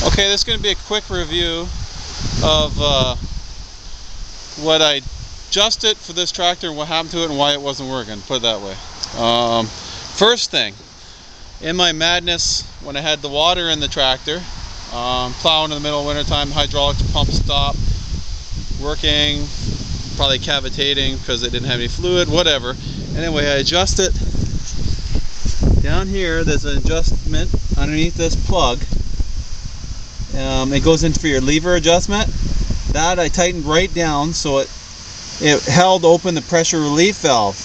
Okay, this is going to be a quick review of what I adjusted for this tractor and what happened to it and why it wasn't working, put it that way. First thing, in my madness when I had the water in the tractor, plowing in the middle of wintertime, hydraulics pump stopped working, probably cavitating because it didn't have any fluid, whatever. Anyway, I adjust it down here. There's an adjustment underneath this plug. It goes in for your lever adjustment. That I tightened right down so it held open the pressure relief valve.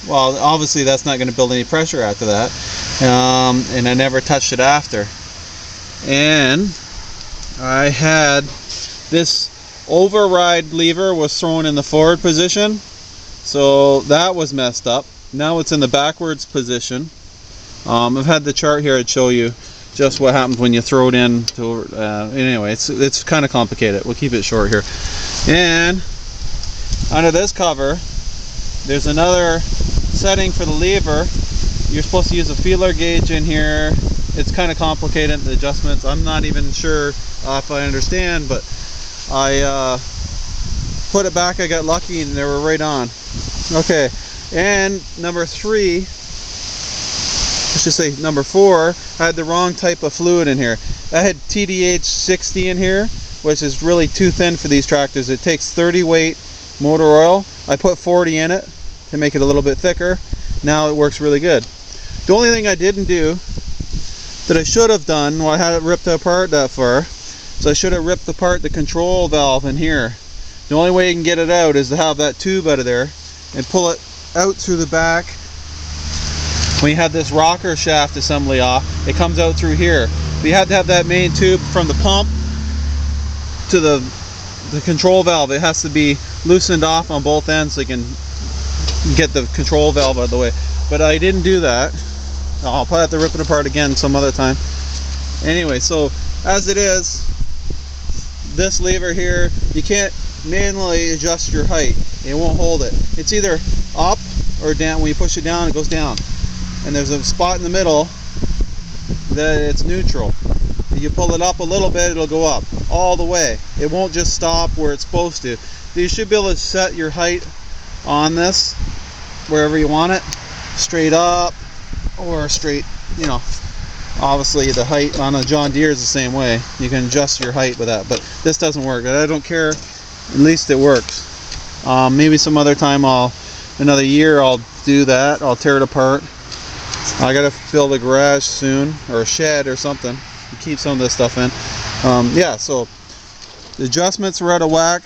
Well, obviously that's not going to build any pressure after that, and I never touched it after. And I had this override lever was thrown in the forward position, so that was messed up. Now it's in the backwards position. I've had the chart here. I'd show you just what happens when you throw it in to, anyway, it's kind of complicated. We'll keep it short here. And under this cover there's another setting for the lever. You're supposed to use a feeler gauge in here. It's kind of complicated, the adjustments. I'm not even sure if I understand, but I put it back. I got lucky and they were right on. Okay, and number 3, let's just say number 4, I had the wrong type of fluid in here. I had TDH 60 in here, which is really too thin for these tractors. It takes 30 weight motor oil. I put 40 in it to make it a little bit thicker. Now it works really good. The only thing I didn't do that I should have done, well, I had it ripped apart that far, so I should have ripped apart the control valve in here. The only way you can get it out is to have that tube out of there and pull it out through the back. When you have this rocker shaft assembly off, it comes out through here. But you have to have that main tube from the pump to the control valve. It has to be loosened off on both ends so you can get the control valve out of the way. But I didn't do that. I'll probably have to rip it apart again some other time. Anyway, so as it is, this lever here, you can't manually adjust your height. It won't hold it. It's either up or down. When you push it down, it goes down. And there's a spot in the middle that it's neutral. If you pull it up a little bit, it'll go up all the way. It won't just stop where it's supposed to. You should be able to set your height on this wherever you want it, straight up or straight, you know. Obviously the height on a John Deere is the same way. You can adjust your height with that, but this doesn't work. I don't care, at least it works. Maybe some other time, another year I'll do that. I'll tear it apart. I gotta build a garage soon, or a shed or something to keep some of this stuff in. Yeah, so the adjustments were out of whack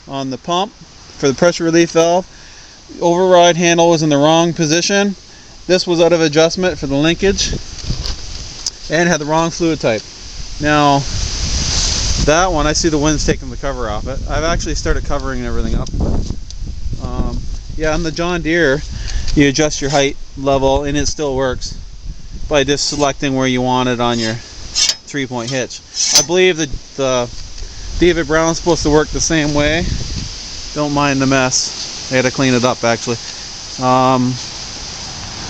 on the pump for the pressure relief valve. The override handle was in the wrong position. This was out of adjustment for the linkage and had the wrong fluid type. Now that one, I see the wind's taking the cover off it. I've actually started covering everything up. Yeah, on the John Deere, you adjust your height level and it still works by just selecting where you want it on your 3-point hitch. I believe that the David Brown's supposed to work the same way. Don't mind the mess. I had to clean it up actually.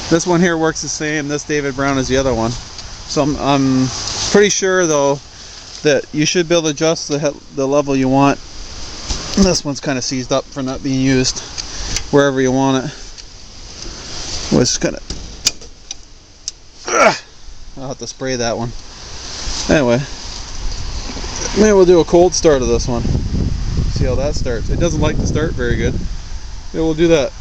This one here works the same. This David Brown is the other one. So I'm pretty sure though that you should be able to adjust the level you want. This one's kind of seized up for not being used. Wherever you want it. Was gonna. I'll have to spray that one. Anyway, maybe we'll do a cold start of this one. See how that starts. It doesn't like to start very good. Yeah, we'll do that.